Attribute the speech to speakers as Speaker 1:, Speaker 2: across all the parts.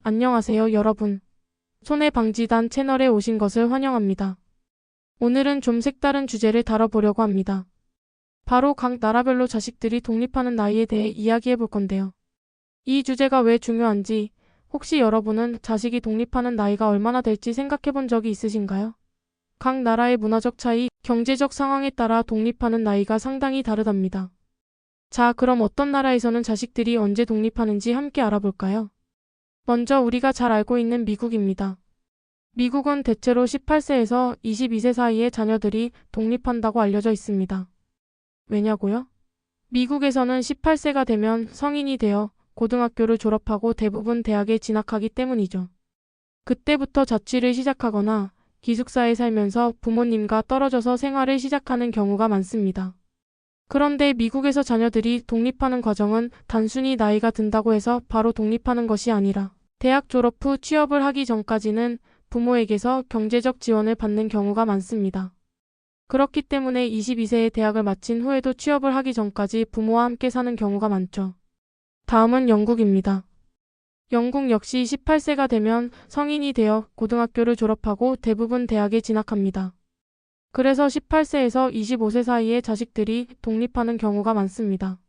Speaker 1: 안녕하세요, 여러분. 손해방지단 채널에 오신 것을 환영합니다. 오늘은 좀 색다른 주제를 다뤄보려고 합니다. 바로 각 나라별로 자식들이 독립하는 나이에 대해 이야기해 볼 건데요. 이 주제가 왜 중요한지 혹시 여러분은 자식이 독립하는 나이가 얼마나 될지 생각해 본 적이 있으신가요? 각 나라의 문화적 차이, 경제적 상황에 따라 독립하는 나이가 상당히 다르답니다. 자, 그럼 어떤 나라에서는 자식들이 언제 독립하는지 함께 알아볼까요? 먼저 우리가 잘 알고 있는 미국입니다. 미국은 대체로 18세에서 22세 사이의 자녀들이 독립한다고 알려져 있습니다. 왜냐고요? 미국에서는 18세가 되면 성인이 되어 고등학교를 졸업하고 대부분 대학에 진학하기 때문이죠. 그때부터 자취를 시작하거나 기숙사에 살면서 부모님과 떨어져서 생활을 시작하는 경우가 많습니다. 그런데 미국에서 자녀들이 독립하는 과정은 단순히 나이가 든다고 해서 바로 독립하는 것이 아니라 대학 졸업 후 취업을 하기 전까지는 부모에게서 경제적 지원을 받는 경우가 많습니다. 그렇기 때문에 22세에 대학을 마친 후에도 취업을 하기 전까지 부모와 함께 사는 경우가 많죠. 다음은 영국입니다. 영국 역시 18세가 되면 성인이 되어 고등학교를 졸업하고 대부분 대학에 진학합니다. 그래서 18세에서 25세 사이의 자식들이 독립하는 경우가 많습니다.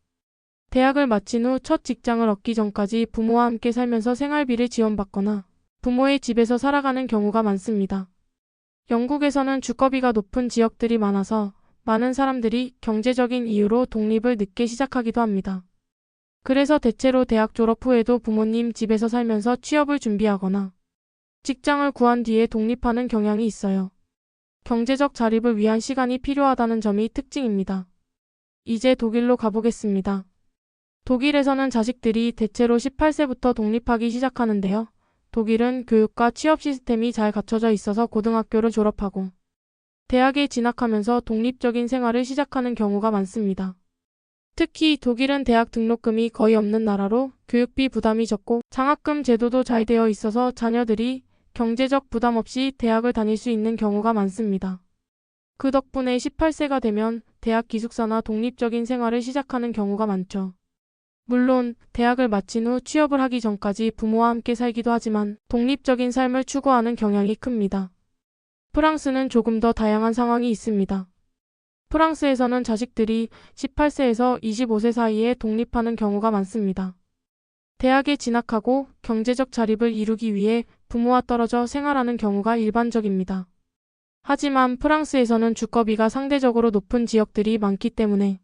Speaker 1: 대학을 마친 후 첫 직장을 얻기 전까지 부모와 함께 살면서 생활비를 지원받거나 부모의 집에서 살아가는 경우가 많습니다. 영국에서는 주거비가 높은 지역들이 많아서 많은 사람들이 경제적인 이유로 독립을 늦게 시작하기도 합니다. 그래서 대체로 대학 졸업 후에도 부모님 집에서 살면서 취업을 준비하거나 직장을 구한 뒤에 독립하는 경향이 있어요. 경제적 자립을 위한 시간이 필요하다는 점이 특징입니다. 이제 독일로 가보겠습니다. 독일에서는 자식들이 대체로 18세부터 독립하기 시작하는데요. 독일은 교육과 취업 시스템이 잘 갖춰져 있어서 고등학교를 졸업하고 대학에 진학하면서 독립적인 생활을 시작하는 경우가 많습니다. 특히 독일은 대학 등록금이 거의 없는 나라로 교육비 부담이 적고 장학금 제도도 잘 되어 있어서 자녀들이 경제적 부담 없이 대학을 다닐 수 있는 경우가 많습니다. 그 덕분에 18세가 되면 대학 기숙사나 독립적인 생활을 시작하는 경우가 많죠. 물론 대학을 마친 후 취업을 하기 전까지 부모와 함께 살기도 하지만 독립적인 삶을 추구하는 경향이 큽니다. 프랑스는 조금 더 다양한 상황이 있습니다. 프랑스에서는 자식들이 18세에서 25세 사이에 독립하는 경우가 많습니다. 대학에 진학하고 경제적 자립을 이루기 위해 부모와 떨어져 생활하는 경우가 일반적입니다. 하지만 프랑스에서는 주거비가 상대적으로 높은 지역들이 많기 때문에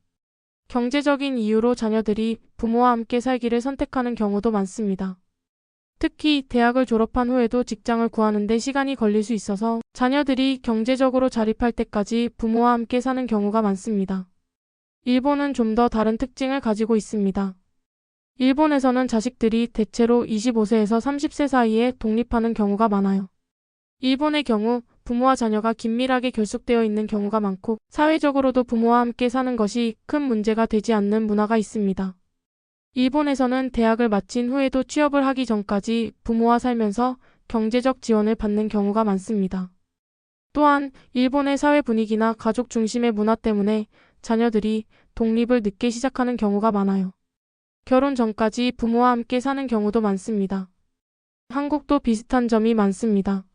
Speaker 1: 경제적인 이유로 자녀들이 부모와 함께 살기를 선택하는 경우도 많습니다. 특히 대학을 졸업한 후에도 직장을 구하는 데 시간이 걸릴 수 있어서 자녀들이 경제적으로 자립할 때까지 부모와 함께 사는 경우가 많습니다. 일본은 좀 더 다른 특징을 가지고 있습니다. 일본에서는 자식들이 대체로 25세에서 30세 사이에 독립하는 경우가 많아요. 일본의 경우 부모와 자녀가 긴밀하게 결속되어 있는 경우가 많고 사회적으로도 부모와 함께 사는 것이 큰 문제가 되지 않는 문화가 있습니다. 일본에서는 대학을 마친 후에도 취업을 하기 전까지 부모와 살면서 경제적 지원을 받는 경우가 많습니다. 또한 일본의 사회 분위기나 가족 중심의 문화 때문에 자녀들이 독립을 늦게 시작하는 경우가 많아요. 결혼 전까지 부모와 함께 사는 경우도 많습니다. 한국도 비슷한 점이 많습니다.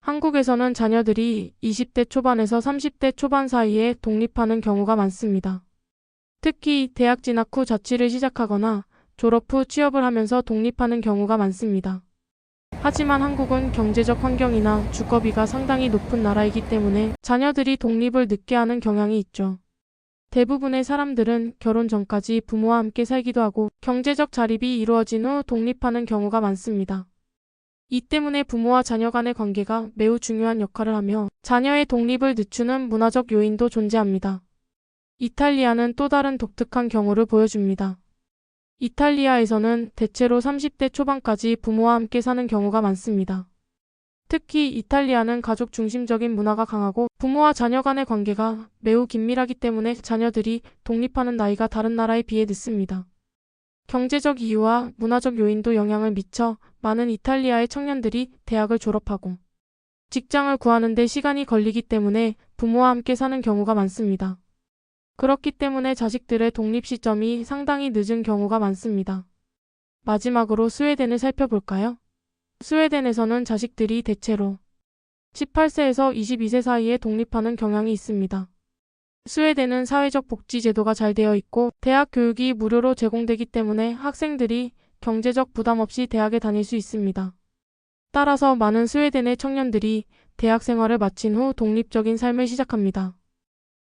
Speaker 1: 한국에서는 자녀들이 20대 초반에서 30대 초반 사이에 독립하는 경우가 많습니다. 특히 대학 진학 후 자취를 시작하거나 졸업 후 취업을 하면서 독립하는 경우가 많습니다. 하지만 한국은 경제적 환경이나 주거비가 상당히 높은 나라이기 때문에 자녀들이 독립을 늦게 하는 경향이 있죠. 대부분의 사람들은 결혼 전까지 부모와 함께 살기도 하고 경제적 자립이 이루어진 후 독립하는 경우가 많습니다. 이 때문에 부모와 자녀 간의 관계가 매우 중요한 역할을 하며 자녀의 독립을 늦추는 문화적 요인도 존재합니다. 이탈리아는 또 다른 독특한 경우를 보여줍니다. 이탈리아에서는 대체로 30대 초반까지 부모와 함께 사는 경우가 많습니다. 특히 이탈리아는 가족 중심적인 문화가 강하고 부모와 자녀 간의 관계가 매우 긴밀하기 때문에 자녀들이 독립하는 나이가 다른 나라에 비해 늦습니다. 경제적 이유와 문화적 요인도 영향을 미쳐 많은 이탈리아의 청년들이 대학을 졸업하고 직장을 구하는 데 시간이 걸리기 때문에 부모와 함께 사는 경우가 많습니다. 그렇기 때문에 자식들의 독립 시점이 상당히 늦은 경우가 많습니다. 마지막으로 스웨덴을 살펴볼까요? 스웨덴에서는 자식들이 대체로 18세에서 22세 사이에 독립하는 경향이 있습니다. 스웨덴은 사회적 복지 제도가 잘 되어 있고 대학 교육이 무료로 제공되기 때문에 학생들이 경제적 부담 없이 대학에 다닐 수 있습니다. 따라서 많은 스웨덴의 청년들이 대학 생활을 마친 후 독립적인 삶을 시작합니다.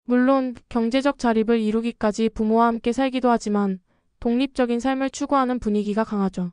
Speaker 1: 물론 경제적 자립을 이루기까지 부모와 함께 살기도 하지만 독립적인 삶을 추구하는 분위기가 강하죠.